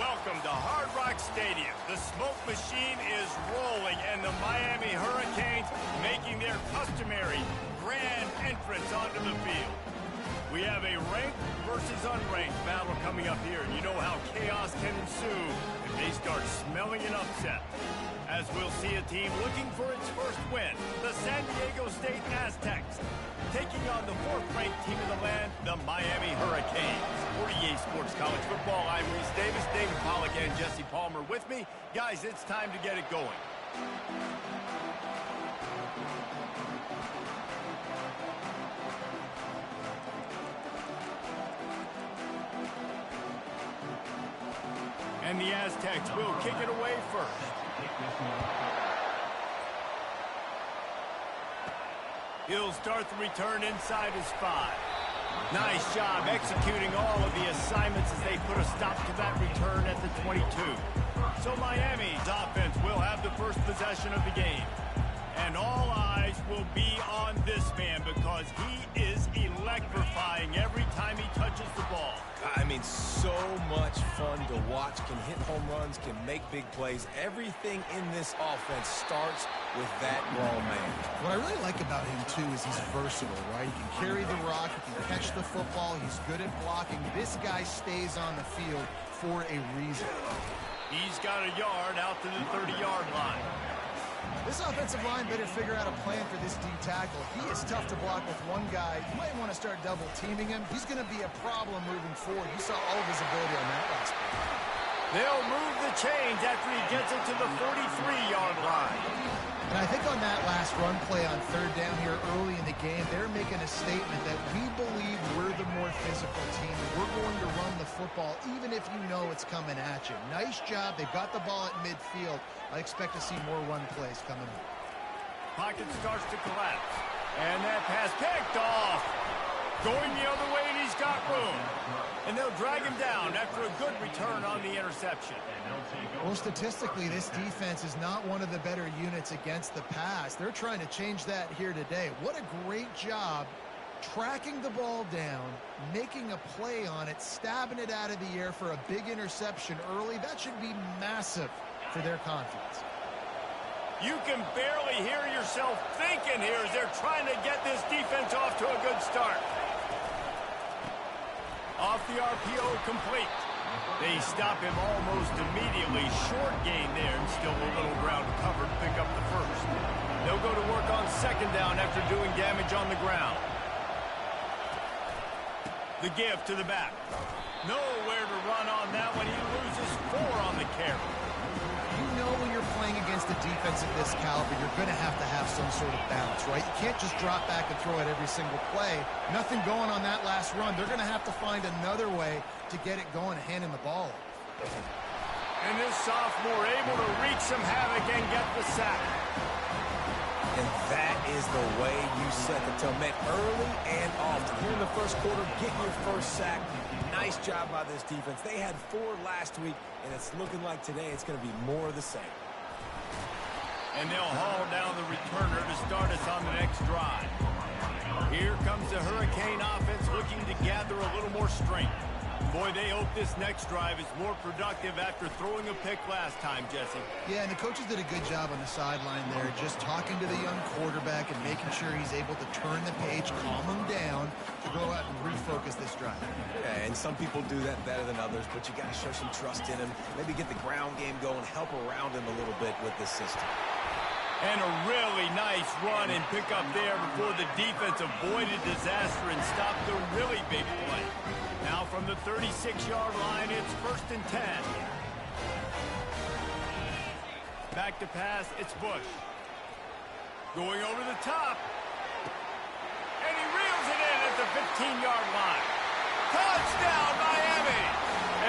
Welcome to Hard Rock Stadium. The smoke machine is rolling, and the Miami Hurricanes making their customary grand entrance onto the field. We have a ranked versus unranked battle coming up here, and you know how chaos can ensue if they start smelling an upset. As we'll see a team looking for its first win, the San Diego State Aztecs, taking on the fourth-ranked team in the land, the Miami Hurricanes. For EA Sports College Football, I'm Reese Davis, David Pollack, and Jesse Palmer with me. Guys, it's time to get it going. And the Aztecs will kick it away first. He'll start the return inside his 5. Nice job executing all of the assignments as they put a stop to that return at the 22. So Miami's offense will have the first possession of the game. And all eyes will be on this man because he is electrifying every time he touches the ball. I mean, so much fun to watch. Can hit home runs, can make big plays. Everything in this offense starts with that raw man. What I really like about him, too, is he's versatile, right? He can carry the rock, he can catch the football, he's good at blocking. This guy stays on the field for a reason. He's got a yard out to the 30-yard line. This offensive line better figure out a plan for this D tackle. He is tough to block with one guy. You might want to start double teaming him. He's going to be a problem moving forward. You saw all of his ability on that last play. They'll move the chains after he gets it to the 43-yard line. And I think on that last run play on third down here early in the game, they're making a statement that we believe we're the more physical team. We're going to run the football even if you know it's coming at you. Nice job. They've got the ball at midfield. I expect to see more run plays coming up. Pocket starts to collapse. And that pass picked off. Going the other way, and he's got room. And they'll drag him down after a good return on the interception. Well, statistically, this defense is not one of the better units against the pass. They're trying to change that here today. What a great job tracking the ball down, making a play on it, stabbing it out of the air for a big interception early. That should be massive for their confidence. You can barely hear yourself thinking here as they're trying to get this defense off to a good start. Off the RPO, complete. They stop him almost immediately. Short gain there, and still a little ground covered to pick up the first. They'll go to work on second down after doing damage on the ground. The give to the back. Nowhere to run on that one. He loses 4 on the carry. You know when you're playing against a defense of this caliber, you're going to have some sort of balance, right? You can't just drop back and throw it every single play. Nothing going on that last run. They're going to have to find another way to get it going and handing the ball. And this sophomore able to wreak some havoc and get the sack. And that is the way you set the tone, man, early and often. Here in the first quarter, getting your first sack. Nice job by this defense. They had 4 last week, and it's looking like today it's going to be more of the same. And they'll haul down the returner to start us on the next drive. Here comes the Hurricane offense looking to gather a little more strength. Boy, they hope this next drive is more productive after throwing a pick last time, Jesse. Yeah, and the coaches did a good job on the sideline there, just talking to the young quarterback and making sure he's able to turn the page, calm him down, to go out and refocus this drive. Yeah, and some people do that better than others, but you got to show some trust in him, maybe get the ground game going, help around him a little bit with this system. And a really nice run and pick up there before the defense avoided disaster and stopped the really big play. Now from the 36-yard line, it's 1st and 10. Back to pass, it's Bush. Going over the top. And he reels it in at the 15-yard line. Touchdown, Miami!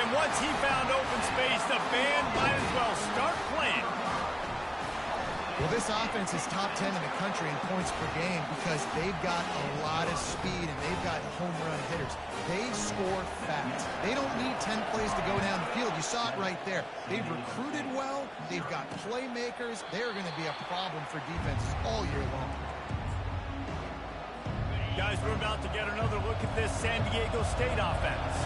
And once he found open space, the band might as well start playing. Well, this offense is top 10 in the country in points per game because they've got a lot of speed and they've got home run hitters. They score fast. They don't need 10 plays to go down the field. You saw it right there. They've recruited well. They've got playmakers. They're going to be a problem for defenses all year long. Guys, we're about to get another look at this San Diego State offense.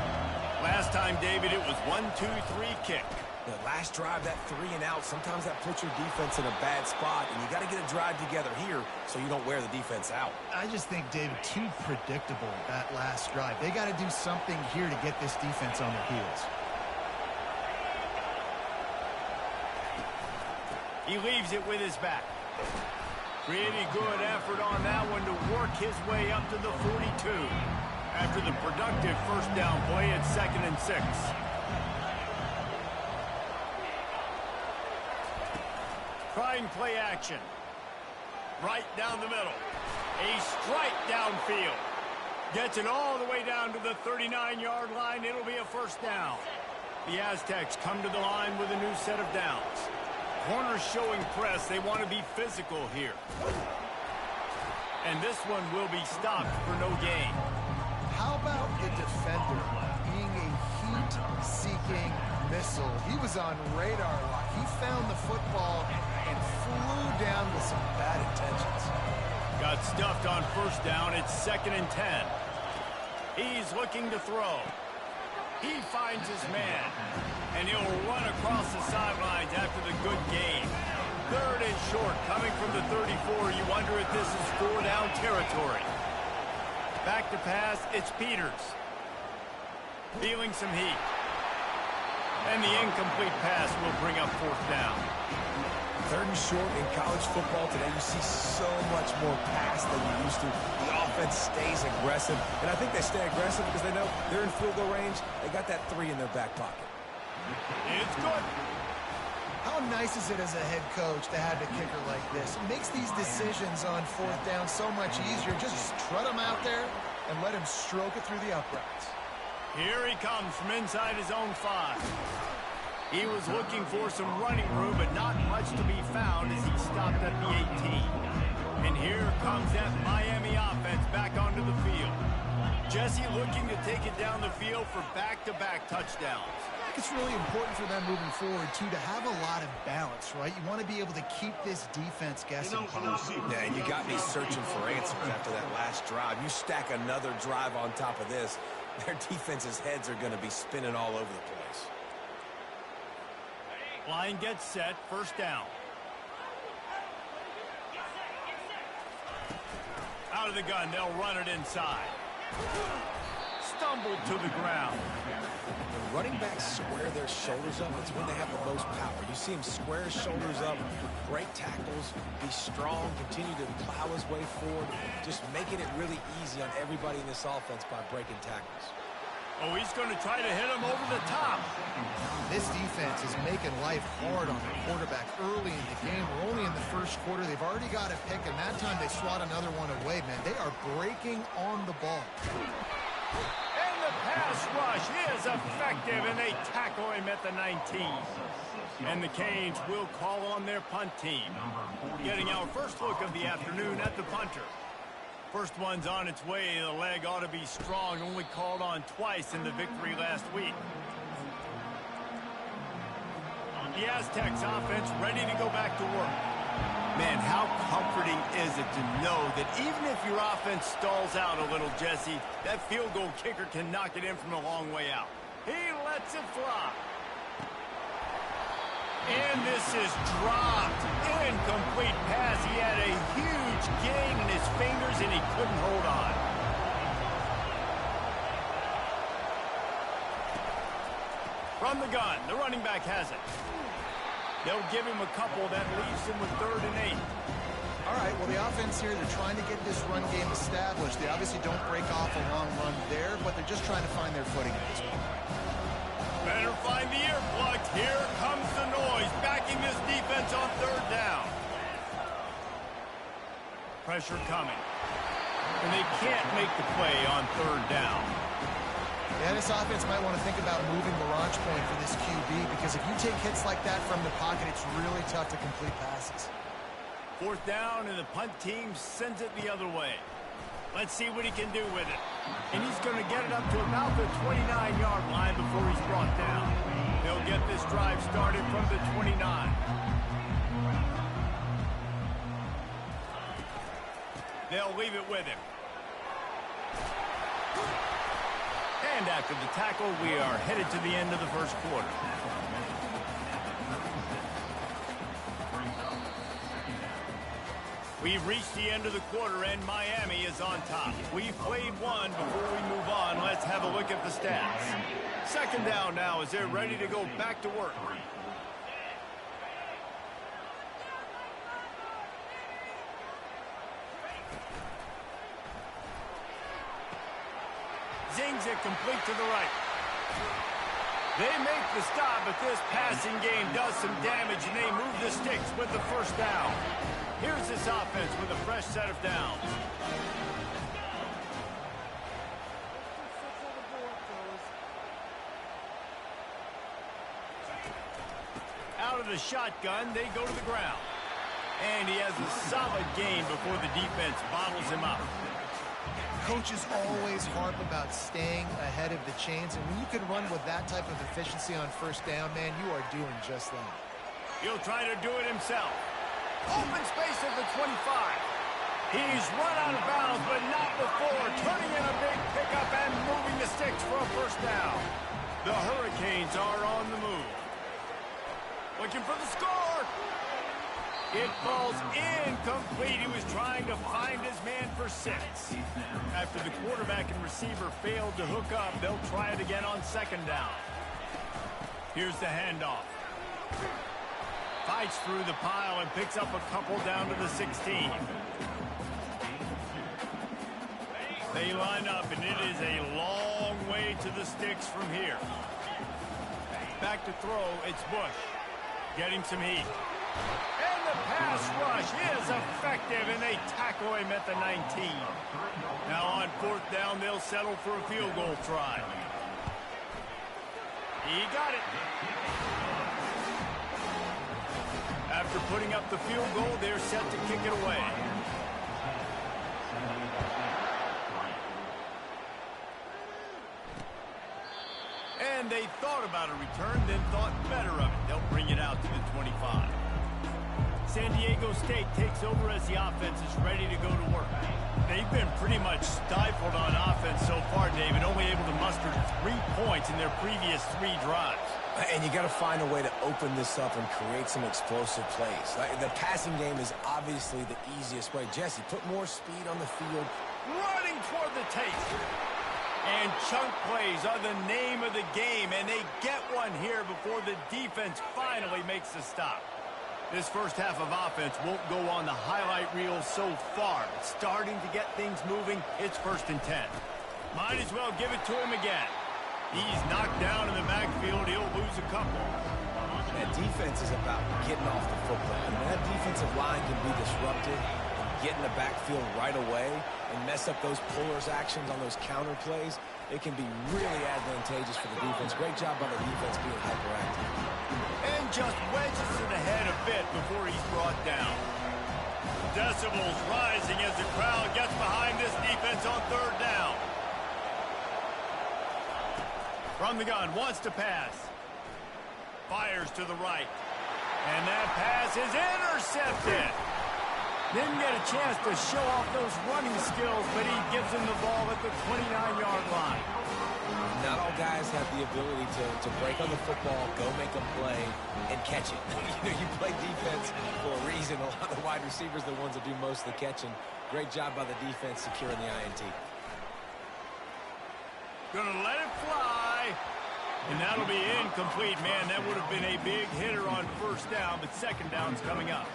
Last time, David, it was 1-2-3 kick. The last drive, that 3 and out, sometimes that puts your defense in a bad spot, and you got to get a drive together here so you don't wear the defense out. I just think, David, too predictable, that last drive. They got to do something here to get this defense on their heels. He leaves it with his back. Pretty good effort on that one to work his way up to the 42. After the productive first down play at 2nd and 6. Trying play action. Right down the middle. A strike downfield. Gets it all the way down to the 39-yard line. It'll be a first down. The Aztecs come to the line with a new set of downs. Corners showing press. They want to be physical here. And this one will be stopped for no gain. How about the defender being a heat-seeking missile? He was on radar lock. He found the football and flew down with some bad intentions. Got stuffed on first down. It's 2nd and 10. He's looking to throw. He finds his man, and he'll run across the sidelines after the good gain. 3rd and short, coming from the 34. You wonder if this is 4-down territory. Back to pass, it's Peters. Feeling some heat. And the incomplete pass will bring up 4th down. 3rd and short in college football today, you see so much more pass than you used to. The offense stays aggressive, and I think they stay aggressive because they know they're in field goal range. They got that 3 in their back pocket. It's good. How nice is it as a head coach to have a kicker like this? It makes these decisions on 4th down so much easier. Just trot him out there and let him stroke it through the uprights. Here he comes from inside his own 5. He was looking for some running room, but not much to be found as he stopped at the 18. And here comes that Miami offense back onto the field. Jesse looking to take it down the field for back-to-back touchdowns. I think it's really important for them moving forward, too, to have a lot of balance, right? You want to be able to keep this defense guessing. Yeah, you got me searching for answers after that last drive. You stack another drive on top of this, their defense's heads are going to be spinning all over the place. Line gets set, first down. Out of the gun, they'll run it inside. Stumbled to the ground. When running backs square their shoulders up, it's when they have the most power. You see him square his shoulders up, break tackles, be strong, continue to plow his way forward, just making it really easy on everybody in this offense by breaking tackles. Oh, he's going to try to hit him over the top. This defense is making life hard on the quarterback early in the game. We're only in the first quarter. They've already got a pick, and that time they swat another one away, man. They are breaking on the ball. And the pass rush is effective, and they tackle him at the 19. And the Canes will call on their punt team. Getting our first look of the afternoon at the punter. First one's on its way. The leg ought to be strong. Only called on twice in the victory last week. The Aztecs offense ready to go back to work. Man, how comforting is it to know that even if your offense stalls out a little, Jesse, that field goal kicker can knock it in from a long way out. He lets it fly. And this is dropped. Incomplete pass. He had a huge gain in his fingers, and he couldn't hold on. From the gun, the running back has it. They'll give him a couple. That leaves him with 3rd and 8. All right, well, the offense here, they're trying to get this run game established. They obviously don't break off a long run there, but they're just trying to find their footing at this point. Better find the earplugs. Here comes the noise, backing this defense on 3rd down. Pressure coming. And they can't make the play on 3rd down. Yeah, this offense might want to think about moving the launch point for this QB, because if you take hits like that from the pocket, it's really tough to complete passes. 4th down, and the punt team sends it the other way. Let's see what he can do with it. And he's going to get it up to about the 29-yard line before he's brought down. They'll get this drive started from the 29. They'll leave it with him. And And after the tackle, we are headed to the end of the first quarter. We've reached the end of the quarter, and Miami is on top. We've played one. Before we move on, let's have a look at the stats. Second down now as they're ready to go back to work. Zings it complete to the right. They make the stop, but this passing game does some damage, and they move the sticks with the first down. Here's this offense with a fresh set of downs. Out of the shotgun, they go to the ground. And he has a solid gain before the defense bottles him up. Coaches always harp about staying ahead of the chains, and when you can run with that type of efficiency on first down, man, you are doing just that. He'll try to do it himself. Open space at the 25. He's run out of bounds, but not before turning in a big pickup and moving the sticks for a first down. The Hurricanes are on the move. Looking for the score. It falls incomplete. He was trying to find his man for 6. After the quarterback and receiver failed to hook up, they'll try it again on second down. Here's the handoff. Fights through the pile and picks up a couple down to the 16. They line up, and it is a long way to the sticks from here. Back to throw, it's Bush. Getting some heat. And the pass rush is effective, and they tackle him at the 19. Now on fourth down, they'll settle for a field goal try. He got it. After putting up the field goal, they're set to kick it away. And they thought about a return, then thought better of it. They'll bring it out to the 25. San Diego State takes over as the offense is ready to go to work. They've been pretty much stifled on offense so far, David, only able to muster 3 points in their previous 3 drives. And you got to find a way to open this up and create some explosive plays. The passing game is obviously the easiest way. Jesse, put more speed on the field. Running toward the tape. And chunk plays are the name of the game, and they get one here before the defense finally makes the stop. This first half of offense won't go on the highlight reel so far. It's starting to get things moving. It's 1st and 10. Might as well give it to him again. He's knocked down in the backfield. He'll lose a couple. That defense is about getting off the football. I mean, that defensive line can be disrupted and get in the backfield right away and mess up those pullers actions on those counter plays. It can be really advantageous for the defense. Great job by the defense being hyperactive. And just wedges it ahead a bit before he's brought down. Decibels rising as the crowd gets behind this defense on third down. From the gun, wants to pass. Fires to the right. And that pass is intercepted. Didn't get a chance to show off those running skills, but he gives him the ball at the 29-yard line. Not all guys have the ability to break on the football, go make a play, and catch it. You play defense for a reason. A lot of wide receivers are the ones that do most of the catching. Great job by the defense securing the INT. Gonna let it fly. And that'll be incomplete. Man, that would have been a big hitter on first down, but second down's coming up.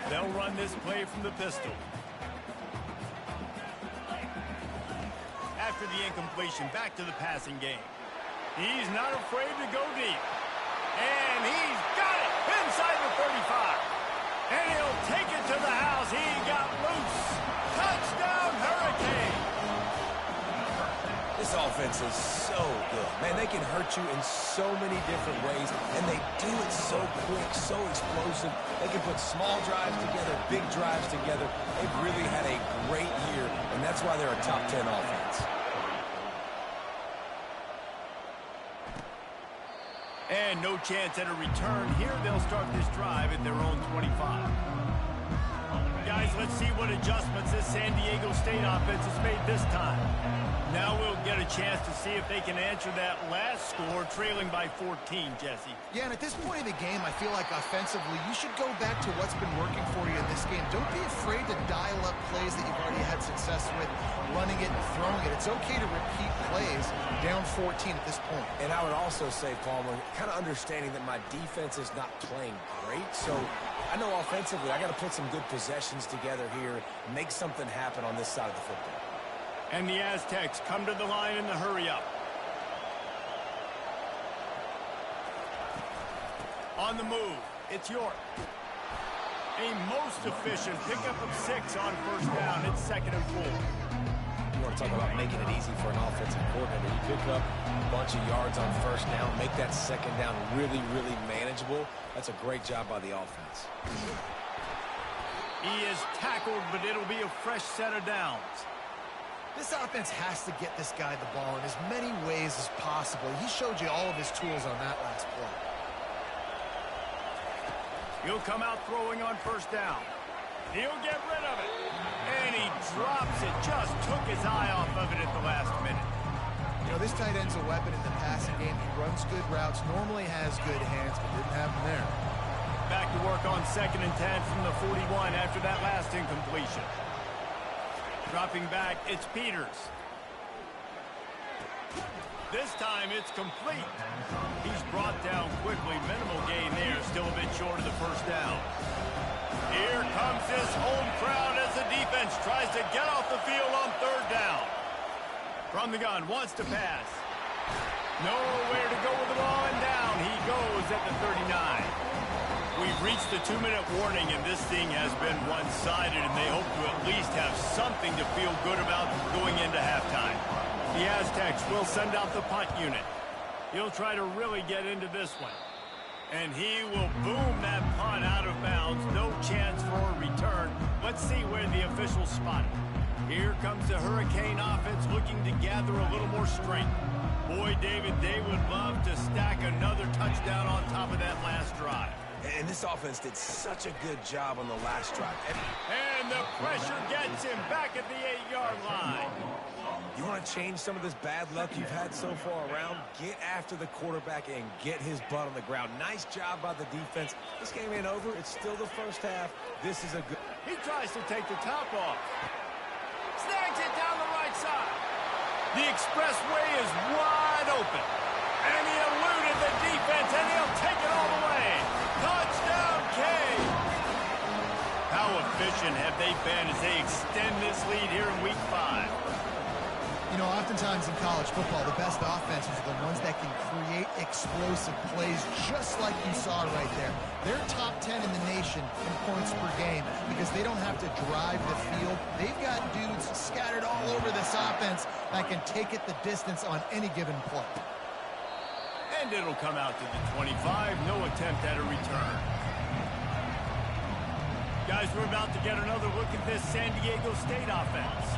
They'll run this play from the pistol. After the incompletion, back to the passing game. He's not afraid to go deep. And he's got it inside the 35. And he'll take it to the house. He got loose. Touchdown, Hurricane. This offense is so good. Man, they can hurt you in so many different ways, and they do it so quick, so explosive. They can put small drives together, big drives together. They've really had a great year, and that's why they're a top 10 offense. And no chance at a return. Here they'll start this drive at their own 25. Guys, let's see what adjustments this San Diego State offense has made this time. Now we'll get a chance to see if they can answer that last score, trailing by 14, Jesse. Yeah, and at this point in the game, I feel like offensively, you should go back to what's been working for you in this game. Don't be afraid to dial up plays that you've already had success with, running it and throwing it. It's okay to repeat plays down 14 at this point. And I would also say, Palmer, kind of understanding that my defense is not playing great, so I know offensively I got to put some good possessions together here, make something happen on this side of the football. And the Aztecs come to the line in the hurry-up. On the move, it's York. A most efficient pickup of 6 on first down. It's 2nd and 4. You want to talk about making it easy for an offensive coordinator. You pick up a bunch of yards on first down, make that 2nd down really, really manageable. That's a great job by the offense. He is tackled, but it'll be a fresh set of downs. This offense has to get this guy the ball in as many ways as possible. He showed you all of his tools on that last play. He'll come out throwing on first down. He'll get rid of it. And he drops it. Just took his eye off of it at the last minute. You know, this tight end's a weapon in the passing game. He runs good routes, normally has good hands, but didn't have them there. Back to work on 2nd and 10 from the 41 after that last incompletion. Dropping back, it's Peters. This time it's complete. He's brought down quickly. Minimal gain there, still a bit short of the first down. Here comes this home crowd as the defense tries to get off the field on 3rd down. From the gun, wants to pass. Nowhere to go with the ball, and down he goes at the 39. We've reached the 2-minute warning, and this thing has been one-sided, and they hope to at least have something to feel good about going into halftime. The Aztecs will send out the punt unit. He'll try to really get into this one. And he will boom that punt out of bounds. No chance for a return. Let's see where the officials spot it. Here comes the Hurricane offense looking to gather a little more strength. Boy, David, they would love to stack another touchdown on top of that last drive. And this offense did such a good job on the last drive. And the pressure gets him back at the 8-yard line. You want to change some of this bad luck you've had so far around? Get after the quarterback and get his butt on the ground. Nice job by the defense. This game ain't over. It's still the first half. This is a good... He tries to take the top off. Snags it down the right side. The expressway is wide open. And he eluded the defense, and he'll take it all the way. Touchdown, Cade. How efficient have they been as they extend this lead here in Week 5? You know, oftentimes in college football, the best offenses are the ones that can create explosive plays just like you saw right there. They're top 10 in the nation in points per game because they don't have to drive the field. They've got dudes scattered all over this offense that can take it the distance on any given play. And it'll come out to the 25. No attempt at a return. Guys, we're about to get another look at this San Diego State offense.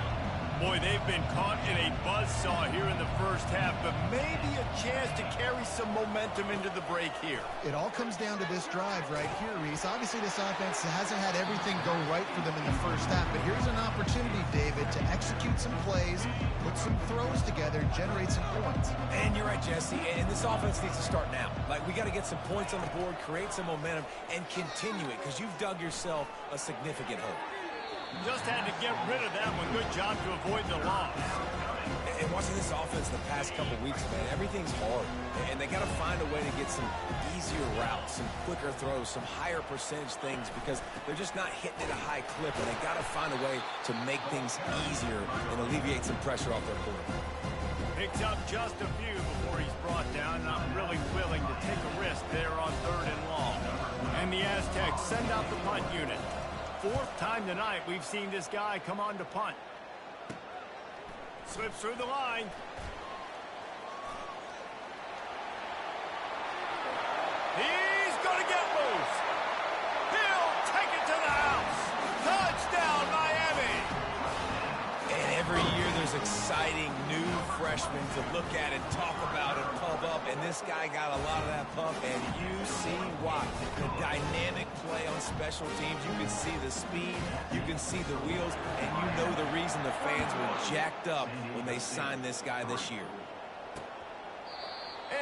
Boy, they've been caught in a buzzsaw here in the first half, but maybe a chance to carry some momentum into the break here. It all comes down to this drive right here, Reese. Obviously, this offense hasn't had everything go right for them in the first half, but here's an opportunity, David, to execute some plays, put some throws together, generate some points. And you're right, Jesse, and this offense needs to start now. Like, we got to get some points on the board, create some momentum, and continue it, because you've dug yourself a significant hole. Just had to get rid of that one. Good job to avoid the loss. And watching this offense the past couple weeks, man, everything's hard. And they got to find a way to get some easier routes, some quicker throws, some higher percentage things because they're just not hitting at a high clip. And they got to find a way to make things easier and alleviate some pressure off their quarterback. Picks up just a few before he's brought down. Not really willing to take a risk there on 3rd and long. And the Aztecs send out the punt unit. 4th time tonight we've seen this guy come on to punt. Slips through the line. He's going to get loose. He'll take it to the house. Touchdown, Miami. And every year there's exciting new freshmen to look at and talk about and pump up. And this guy got a lot of that pump, and you see why. The dynamic play on special teams. You can see the speed, you can see the wheels, and you know the reason the fans were jacked up when they signed this guy this year.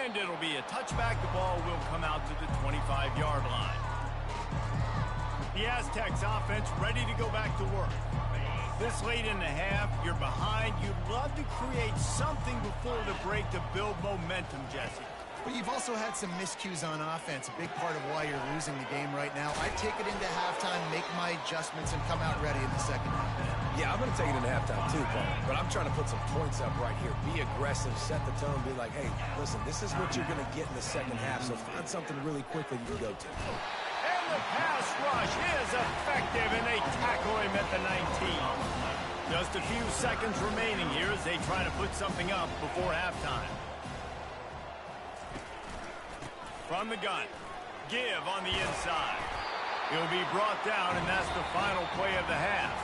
And it'll be a touchback. The ball will come out to the 25-yard line. The Aztecs offense ready to go back to work. This late in the half, you're behind. You'd love to create something before the break to build momentum, Jesse. But you've also had some miscues on offense, a big part of why you're losing the game right now. I'd take it into halftime, make my adjustments, and come out ready in the second half. Yeah, I'm going to take it into halftime too, Paul. But I'm trying to put some points up right here. Be aggressive, set the tone, be like, hey, listen, this is what you're going to get in the second half, so find something really quickly you can go to. And the pass rush is effective, and they tackle him at the 19. Just a few seconds remaining here as they try to put something up before halftime. From the gun, give on the inside. He'll be brought down, and that's the final play of the half.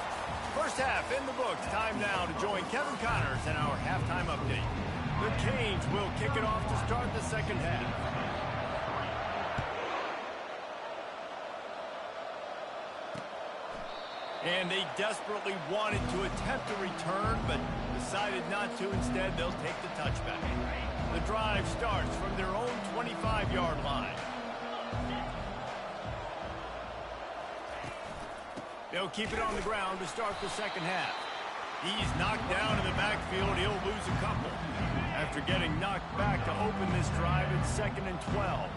First half in the books. Time now to join Kevin Connors in our halftime update. The Canes will kick it off to start the second half. And they desperately wanted to attempt a return, but decided not to. Instead, they'll take the touchback. The drive starts from their own 25-yard line. They'll keep it on the ground to start the second half. He's knocked down in the backfield. He'll lose a couple after getting knocked back to open this drive at 2nd and 12.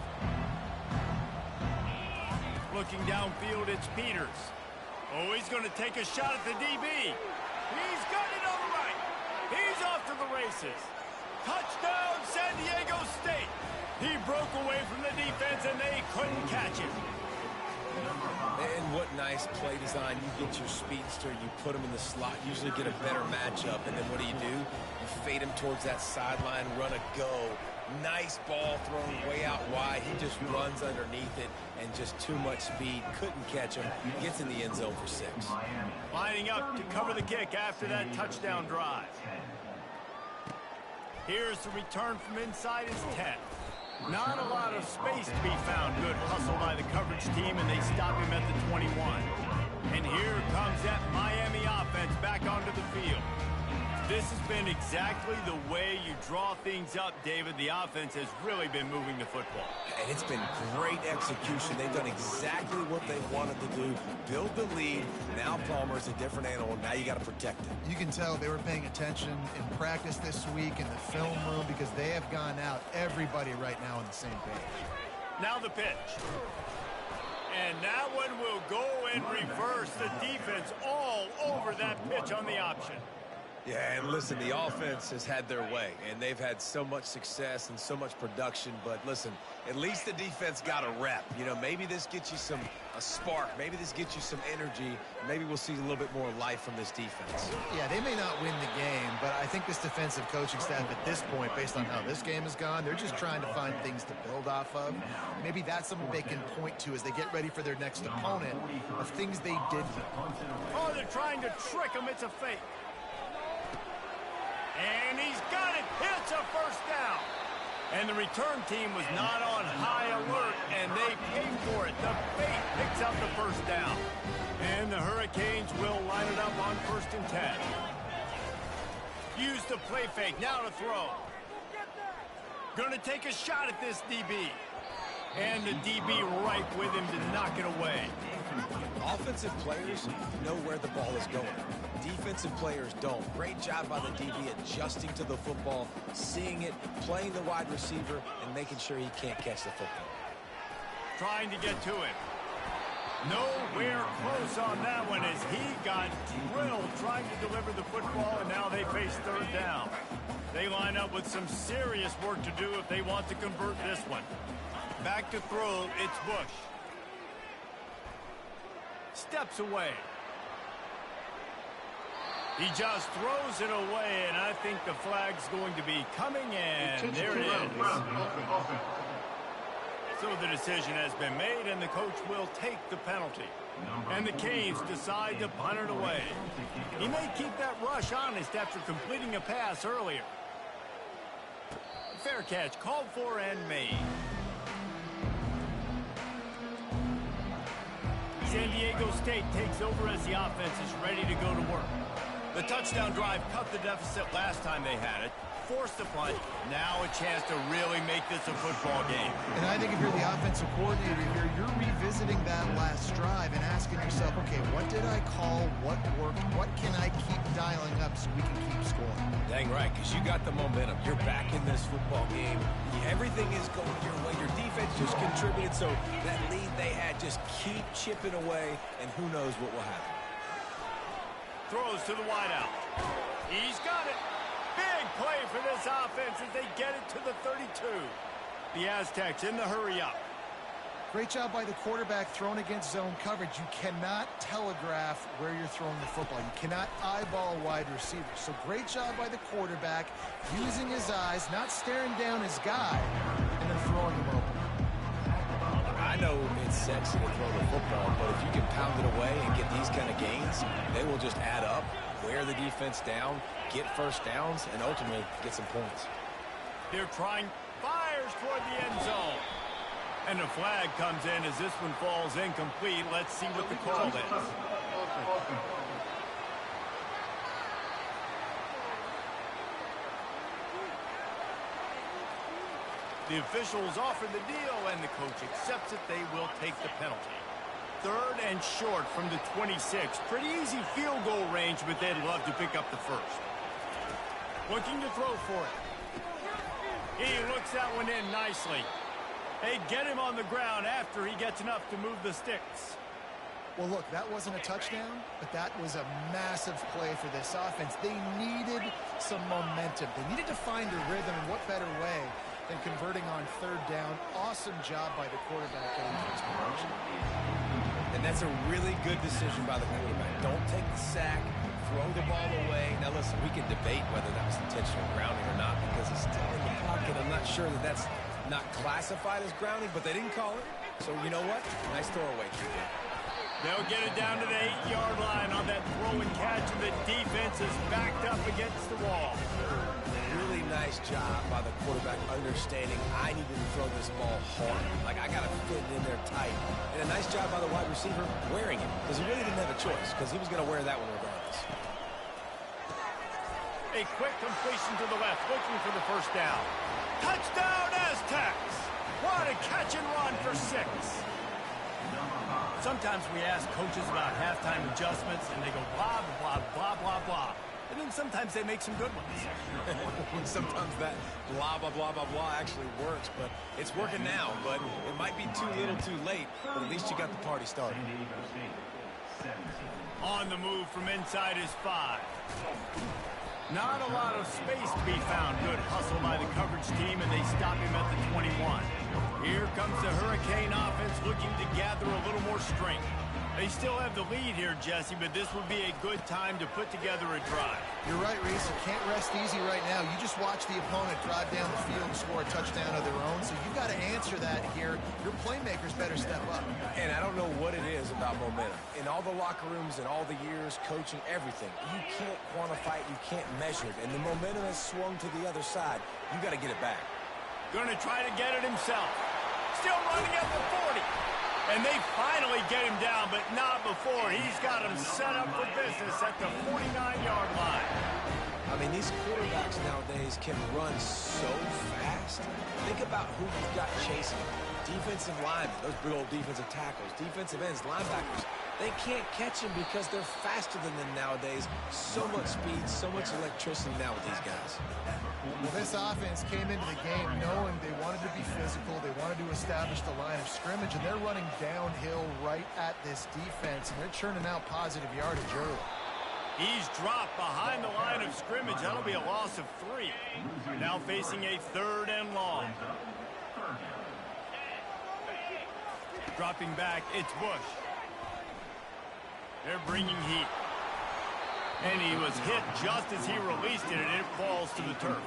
Looking downfield, it's Peters. Oh, he's going to take a shot at the DB. He's got it on the right. He's off to the races. Touchdown, San Diego State. He broke away from the defense, and they couldn't catch him. And what nice play design. You get your speedster, you put him in the slot, usually get a better matchup, and then what do? You fade him towards that sideline, run a go. Nice ball thrown way out wide. He just runs underneath it, and just too much speed. Couldn't catch him. Gets in the end zone for 6. Lining up to cover the kick after that touchdown drive. Here's the return from inside his 10. Not a lot of space to be found. Good hustle by the coverage team, and they stop him at the 21. And here comes that Miami offense back onto the field. This has been exactly the way you draw things up, David. The offense has really been moving the football. And it's been great execution. They've done exactly what they wanted to do. Build the lead. Now Palmer's a different animal. Now you got to protect it. You can tell they were paying attention in practice this week in the film room because they have gone out, everybody right now on the same page. Now the pitch. And that one will go in reverse. The defense all over that pitch on the option. Yeah, and listen, the offense has had their way, and they've had so much success and so much production. But listen, at least the defense got a rep. You know, maybe this gets you a spark. Maybe this gets you some energy. Maybe we'll see a little bit more life from this defense. Yeah, they may not win the game, but I think this defensive coaching staff at this point, based on how this game has gone, they're just trying to find things to build off of. Maybe that's something they can point to as they get ready for their next opponent of things they did. Oh, they're trying to trick him. It's a fake. And he's got it. It's a first down. And the return team was not on high alert, and they paid for it. The fake picks up the first down. And the Hurricanes will line it up on 1st and 10. Use the play fake. Now to throw. Going to take a shot at this DB. And the DB right with him to knock it away. Offensive players know where the ball is going. Defensive players don't. Great job by the DB adjusting to the football, seeing it, playing the wide receiver, and making sure he can't catch the football. Trying to get to him. Nowhere close on that one as he got drilled trying to deliver the football, and now they face 3rd down. They line up with some serious work to do if they want to convert this one. Back to throw, it's Bush. Steps away. He just throws it away, and I think the flag's going to be coming, and there it is. So the decision has been made, and the coach will take the penalty. And the Canes decide to punt it away. He may keep that rush honest after completing a pass earlier. Fair catch called for and made. San Diego State takes over as the offense is ready to go to work. The touchdown drive cut the deficit last time they had it, forced the punt, now a chance to really make this a football game. And I think if you're the offensive coordinator here, you're revisiting that last drive and asking yourself, okay, what did I call? What worked? What can I keep dialing up so we can keep scoring? Dang right, because you got the momentum. You're back in this football game. Everything is going your way. Your defense just contributed, so that lead they had, just keep chipping away, and who knows what will happen. Throws to the wideout. He's got it. Big play for this offense as they get it to the 32. The Aztecs in the hurry up. Great job by the quarterback throwing against zone coverage. You cannot telegraph where you're throwing the football. You cannot eyeball wide receivers. So great job by the quarterback using his eyes, not staring down his guy, and then throwing him open. I know it's sexy to throw the football, but if you can pound it away and get these kind of gains, they will just add up, wear the defense down, get first downs, and ultimately get some points. They're trying, fires toward the end zone. And the flag comes in as this one falls incomplete. Let's see what the call is. The officials offer the deal, and the coach accepts it. They will take the penalty. 3rd and short from the 26. Pretty easy field goal range, but they'd love to pick up the first. Looking to throw for it. He looks that one in nicely. They get him on the ground after he gets enough to move the sticks. Well, look, that wasn't a touchdown, but that was a massive play for this offense. They needed some momentum. They needed to find a rhythm, and what better way than converting on 3rd down. Awesome job by the quarterback getting first promotion. And that's a really good decision by the quarterback. Don't take the sack, throw the ball away. Now, listen, we can debate whether that was intentional grounding or not because he's still in the pocket. I'm not sure that that's not classified as grounding, but they didn't call it. So, you know what? Nice throwaway, TJ. They'll get it down to the 8-yard line on that throw and catch, and the defense is backed up against the wall. Really nice job by the quarterback understanding I needed to throw this ball hard. Like, I got to fit it in there tight. And a nice job by the wide receiver wearing it because he really didn't have a choice because he was going to wear that one regardless. A quick completion to the left, looking for the first down. Touchdown, Aztecs! What a catch and run for 6. Sometimes we ask coaches about halftime adjustments, and they go blah, blah, blah, blah, blah. And then sometimes they make some good ones. Sometimes that blah, blah, blah, blah, blah actually works, but it's working now. But it might be too little too late, but at least you got the party started. On the move from inside is 5. Not a lot of space to be found. Good hustle by the coverage team, and they stop him at the 21. Here comes the Hurricane offense looking to gather a little more strength. They still have the lead here, Jesse, but this would be a good time to put together a drive. You're right, Reese. You can't rest easy right now. You just watch the opponent drive down the field and score a touchdown of their own, so you've got to answer that here. Your playmakers better step up. And I don't know what it is about momentum. In all the locker rooms and all the years, coaching, everything, you can't quantify it, you can't measure it. And the momentum has swung to the other side. You got to get it back. Going to try to get it himself. Still running at the 40. And they finally get him down, but not before. He's got him set up for business at the 49-yard line. I mean, these quarterbacks nowadays can run so fast. Think about who you've got chasing. Defensive linemen, those big old defensive tackles, defensive ends, linebackers. They can't catch him because they're faster than them nowadays. So much speed, so much electricity now with these guys. Well, this offense came into the game knowing they wanted to be physical, they wanted to establish the line of scrimmage, and they're running downhill right at this defense, and they're churning out positive yardage early. He's dropped behind the line of scrimmage. That'll be a loss of 3. Now facing a 3rd and long. Dropping back, it's Bush. They're bringing heat. And he was hit just as he released it, and it falls to the turf.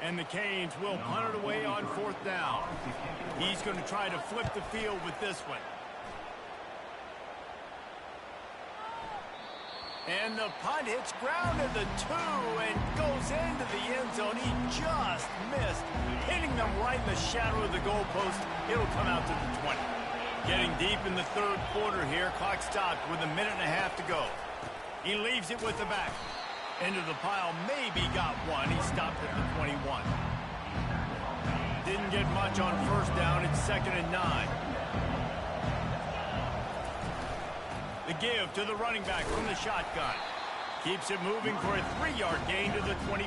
And the Canes will punt it away on 4th down. He's going to try to flip the field with this one. And the punt hits ground at the 2 and goes into the end zone. He just missed, hitting them right in the shadow of the goalpost. It'll come out to the 20. Getting deep in the third quarter here. Clock stopped with a minute and a half to go. He leaves it with the back. Into the pile, maybe got one. He stopped at the 21. Didn't get much on first down. It's 2nd and 9. The give to the running back from the shotgun. Keeps it moving for a 3-yard gain to the 24.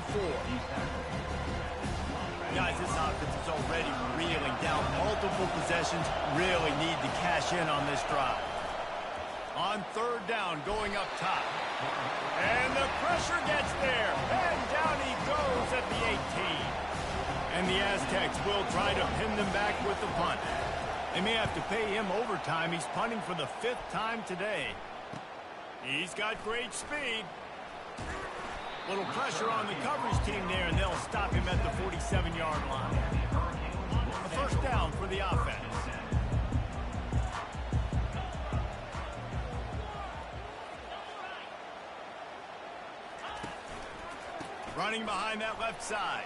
Guys, this offense is already reeling down multiple possessions. Really need to cash in on this drive. On 3rd down, going up top. And the pressure gets there. And down he goes at the 18. And the Aztecs will try to pin them back with the punt. They may have to pay him overtime. He's punting for the 5th time today. He's got great speed. Little pressure on the coverage team there, and they'll stop him at the 47-yard line. A first down for the offense. Running behind that left side.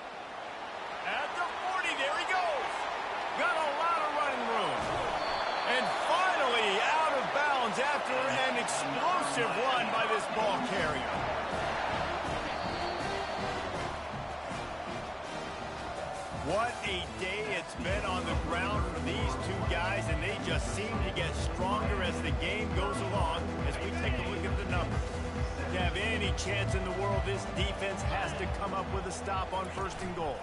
At the 40, there he goes. Got a lot of running room. And finally out of bounds after an explosive run by this ball carrier. What a day it's been on the ground for these two guys, and they just seem to get stronger as the game goes along as we take a look at the numbers. To have any chance in the world, this defense has to come up with a stop on 1st and goal.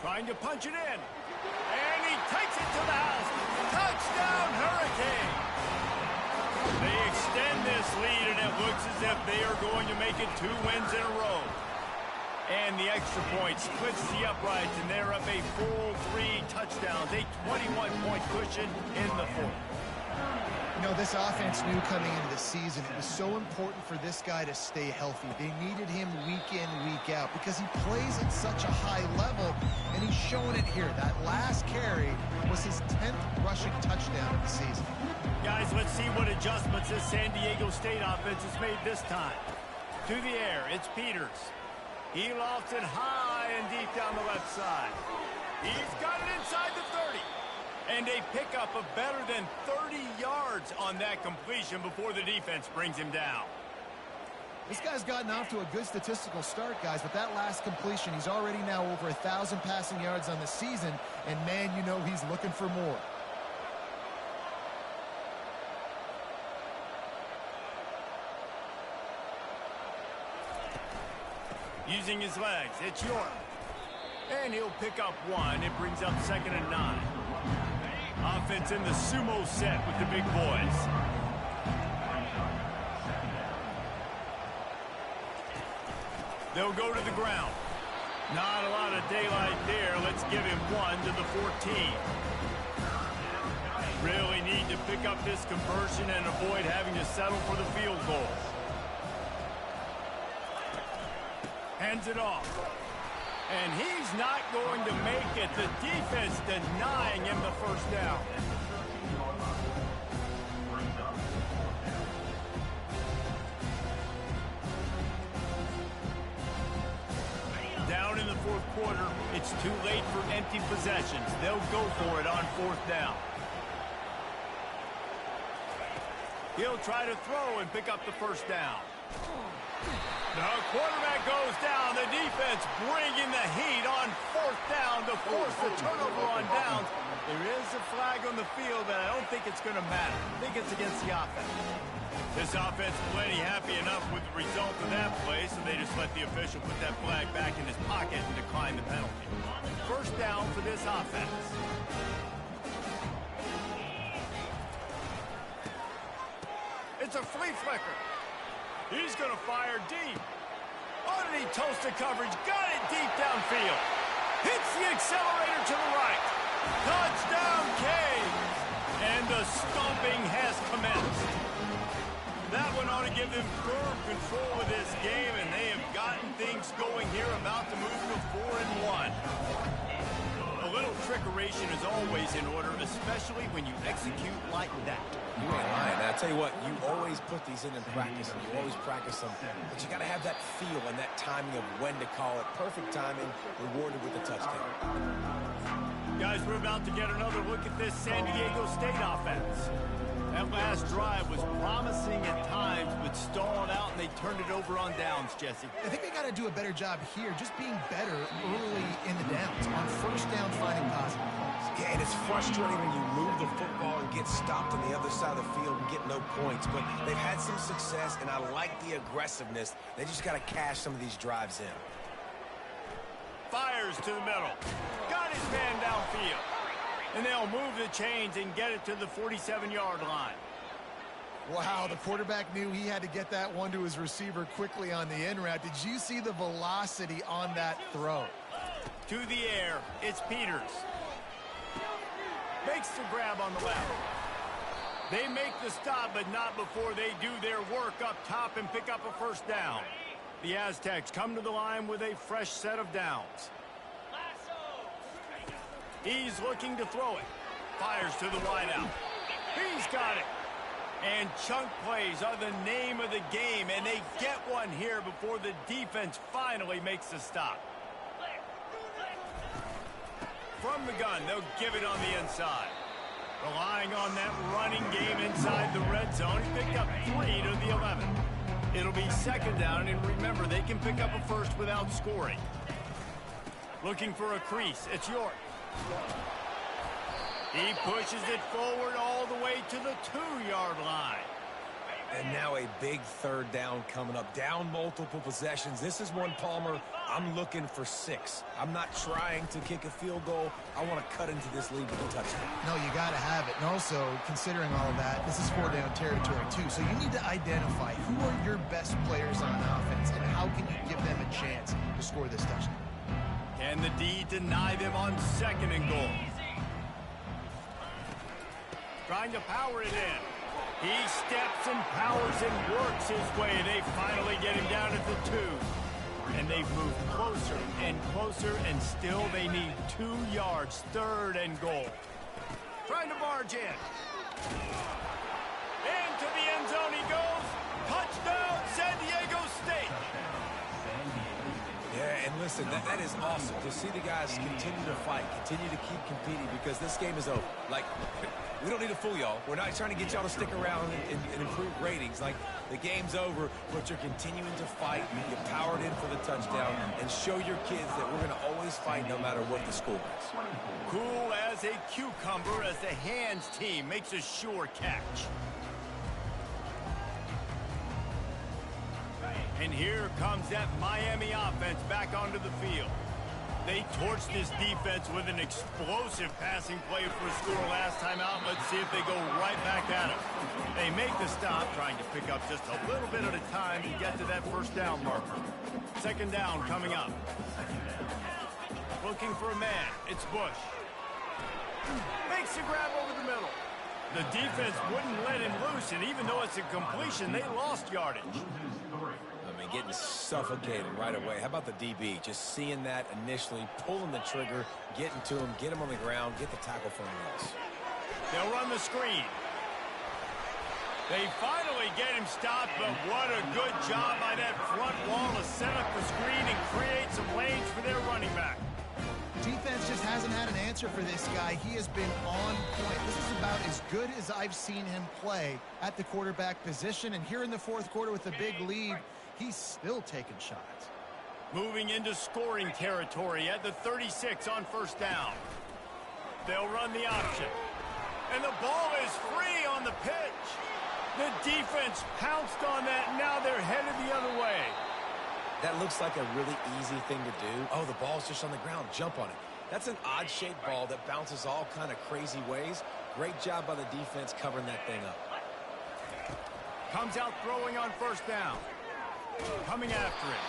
Trying to punch it in. And he takes it to the house. Touchdown, Hurricane! They extend this lead, and it looks as if they are going to make it 2 wins in a row. And the extra point splits the uprights, and they're up a full 3 touchdowns, a 21-point cushion in the 4th. You know, this offense knew coming into the season it was so important for this guy to stay healthy. They needed him week in, week out because he plays at such a high level, and he's showing it here. That last carry was his 10th rushing touchdown of the season. Guys, let's see what adjustments this San Diego State offense has made this time. To the air, it's Peters. He lofts it high and deep down the left side. He's got it inside the 30. And a pickup of better than 30 yards on that completion before the defense brings him down. This guy's gotten off to a good statistical start, guys, but that last completion, he's already now over 1,000 passing yards on the season, and man, you know he's looking for more. Using his legs, it's York. And he'll pick up 1. It brings up 2nd and 9. Offense in the sumo set with the big boys. They'll go to the ground. Not a lot of daylight there. Let's give him 1 to the 14. Really need to pick up this conversion and avoid having to settle for the field goal. Hands it off. And he's not going to make it. The defense denying him the first down. Down in the 4th quarter, it's too late for empty possessions. They'll go for it on 4th down. He'll try to throw and pick up the first down. The quarterback goes down. The defense bringing the heat on 4th down to force the turnover on downs. There is a flag on the field, but I don't think it's going to matter. I think it's against the offense. This offense plenty happy enough with the result of that play, so they just let the official put that flag back in his pocket and decline the penalty. First down for this offense. It's a flea flicker. He's going to fire deep. Oh, did he toast the coverage? Got it deep downfield. Hits the accelerator to the right. Touchdown, Canes. And the stomping has commenced. That one ought to give them firm control of this game, and they have gotten things going here, about to move to 4-1. A little trickeration is always in order, especially when you execute like that. You ain't lying. I'll tell you what, you always put these in practice, and you always practice them, but you got to have that feel and that timing of when to call it. Perfect timing, rewarded with a touchdown. Guys, we're about to get another look at this San Diego State offense. That last drive was promising at times, but stalled out, and they turned it over on downs, Jesse. I think they got to do a better job here, just being better early in the downs, on first down, finding positive plays. Yeah, and it's frustrating when you move the football and get stopped on the other side of the field and get no points. But they've had some success, and I like the aggressiveness. They just got to cash some of these drives in. Fires to the middle. Got his man downfield. And they'll move the chains and get it to the 47-yard line. Wow, the quarterback knew he had to get that one to his receiver quickly on the in route. Did you see the velocity on that throw? To the air, it's Peters. Makes the grab on the left. They make the stop, but not before they do their work up top and pick up a first down. The Aztecs come to the line with a fresh set of downs. He's looking to throw it. Fires to the wideout. He's got it. And chunk plays are the name of the game, and they get one here before the defense finally makes the stop. From the gun, they'll give it on the inside. Relying on that running game inside the red zone, he picked up 3 to the 11. It'll be second down, and remember, they can pick up a first without scoring. Looking for a crease. It's York. He pushes it forward all the way to the 2-yard line. And now a big third down coming up. Down multiple possessions. This is one, Palmer, I'm looking for 6. I'm not trying to kick a field goal. I want to cut into this lead with a touchdown. No, you got to have it. And also, considering all of that, this is 4-down territory, too. So you need to identify who are your best players on offense and how can you give them a chance to score this touchdown. And the D deny them on 2nd and goal. Trying to power it in. He steps and powers and works his way. They finally get him down at the 2. And they've moved closer and closer, and still they need 2 yards. 3rd and goal. Trying to barge in. Into the end zone he goes. Touchdown, San Diego State. Yeah, and listen, that is awesome to see the guys continue to fight, continue to keep competing, because this game is over. Like, we don't need to fool y'all. We're not trying to get y'all to stick around and improve ratings. Like, the game's over, but you're continuing to fight. You powered in for the touchdown, and show your kids that we're going to always fight no matter what the score is. Cool as a cucumber as the hands team makes a sure catch. And here comes that Miami offense back onto the field. They torched this defense with an explosive passing play for a score last time out. Let's see if they go right back at it. They make the stop, trying to pick up just a little bit at a time to get to that first down marker. 2nd down coming up. Looking for a man. It's Bush. Makes the grab over the middle. The defense wouldn't let him loose, and even though it's a completion, they lost yardage. I mean, getting suffocated right away. How about the DB? Just seeing that initially, pulling the trigger, getting to him, get him on the ground, get the tackle for him else. They'll run the screen. They finally get him stopped, but what a good job by that front wall to set up the screen and create some lanes for their running back. Defense just hasn't had an answer for this guy. He has been on point. This is about as good as I've seen him play at the quarterback position. And here in the 4th quarter with a big lead, he's still taking shots. Moving into scoring territory at the 36 on 1st down. They'll run the option. And the ball is free on the pitch. The defense pounced on that, and now they're headed the other way. That looks like a really easy thing to do. Oh, the ball's just on the ground. Jump on it. That's an odd-shaped ball that bounces all kind of crazy ways. Great job by the defense covering that thing up. Comes out throwing on 1st down. Coming after it.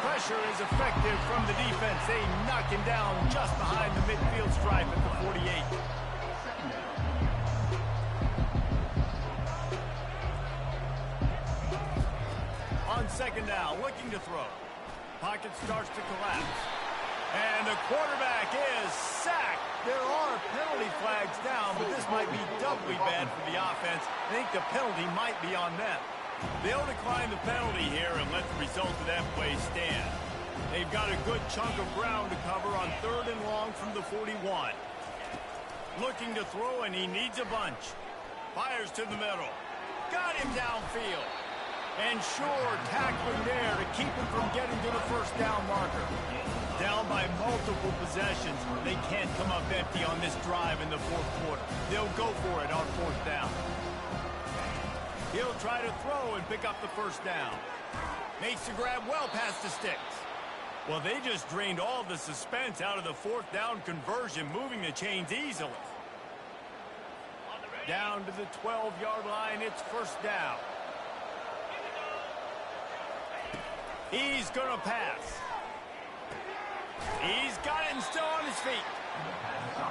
Pressure is effective from the defense. They knock him down just behind the midfield stripe at the 48. On 2nd down, looking to throw. Pocket starts to collapse. And the quarterback is sacked. There are penalty flags down, but this might be doubly bad for the offense. I think the penalty might be on them. They'll decline the penalty here and let the result of that play stand. They've got a good chunk of ground to cover on 3rd and long from the 41. Looking to throw, and he needs a bunch. Fires to the middle. Got him downfield. And sure, tackling there to keep him from getting to the first down marker. Down by multiple possessions. They can't come up empty on this drive in the fourth quarter. They'll go for it on fourth down. He'll try to throw and pick up the first down. Makes the grab well past the sticks. Well, they just drained all the suspense out of the fourth down conversion, moving the chains easily. Down to the 12-yard line, it's first down. He's going to pass. He's got it and still on his feet.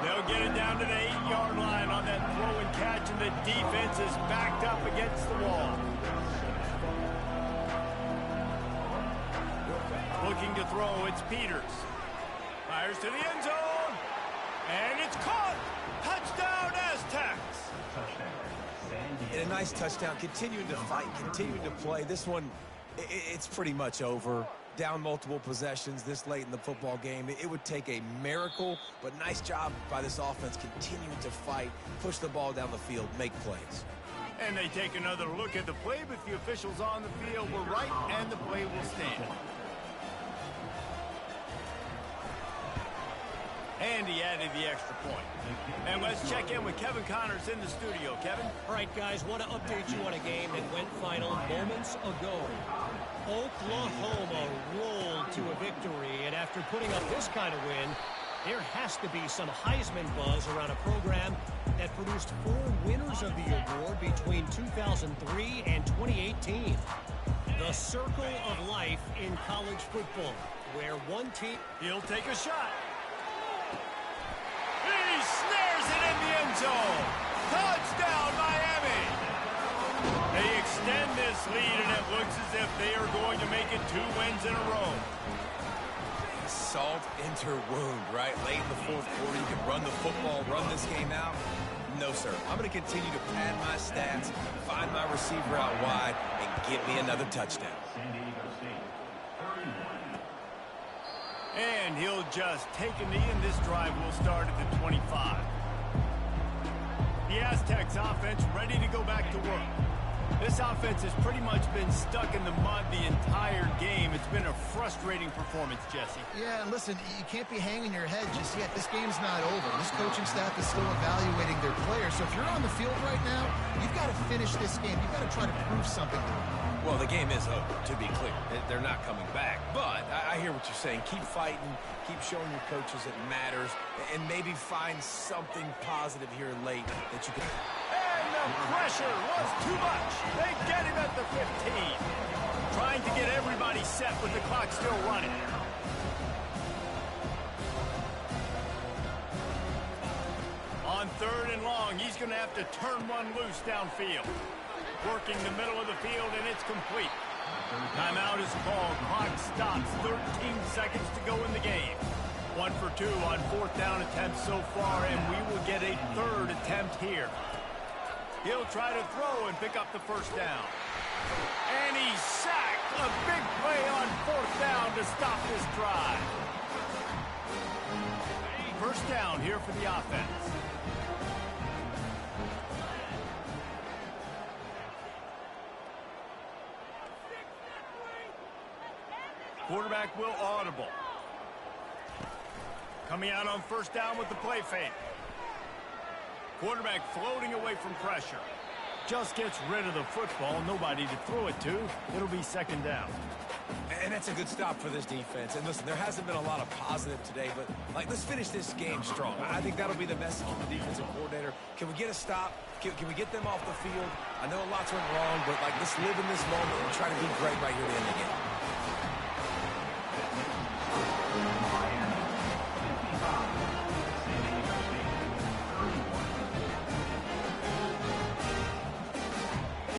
They'll get it down to the 8-yard line on that throw and catch, and the defense is backed up against the wall. Looking to throw, it's Peters. Fires to the end zone. And it's caught. Touchdown, Aztecs. And a nice touchdown, continuing to fight, continuing to play. This one, it's pretty much over. Down multiple possessions this late in the football game. It would take a miracle, but nice job by this offense continuing to fight, push the ball down the field, make plays. And they take another look at the play, but the officials on the field were right, and the play will stand. And he added the extra point. And let's check in with Kevin Connors in the studio. Kevin? All right, guys, want to update you on a game that went final moments ago. Oklahoma rolled to a victory, and after putting up this kind of win, there has to be some Heisman buzz around a program that produced 4 winners of the award between 2003 and 2018. The circle of life in college football, where one team... He'll take a shot. He snares it in the end zone. Touchdown, Miami. They extend this lead, and it looks as if they are going to make it 2 wins in a row. Salt into her wound, right? Late in the fourth quarter, you can run the football, run this game out. No, sir. I'm going to continue to pad my stats, find my receiver out wide, and get me another touchdown. And he'll just take a knee, and this drive will start at the 25. The Aztecs offense ready to go back to work. This offense has pretty much been stuck in the mud the entire game. It's been a frustrating performance, Jesse. Yeah, and listen, you can't be hanging your head just yet. This game's not over. This coaching staff is still evaluating their players. So if you're on the field right now, you've got to finish this game. You've got to try to prove something to them. Well, the game is over, to be clear. They're not coming back. But I hear what you're saying. Keep fighting. Keep showing your coaches it matters. And maybe find something positive here late that you can... And the pressure was too much. They get him at the 15. Trying to get everybody set with the clock still running. On 3rd and long, he's going to have to turn one loose downfield. Working the middle of the field, and it's complete. Timeout is called. Clock stops. 13 seconds to go in the game. 1 for 2 on 4th down attempts so far, and we will get a 3rd attempt here. He'll try to throw and pick up the first down. And he's sacked. A big play on 4th down to stop this drive. First down here for the offense. Quarterback will audible. Coming out on first down with the play fake. Quarterback floating away from pressure. Just gets rid of the football. Nobody to throw it to. It'll be 2nd down. And that's a good stop for this defense. And listen, there hasn't been a lot of positive today, but let's finish this game strong. I think that'll be the message from the defensive coordinator. Can we get a stop? Can we get them off the field? I know lots went wrong, but let's live in this moment and try to be great right here at the end of the game.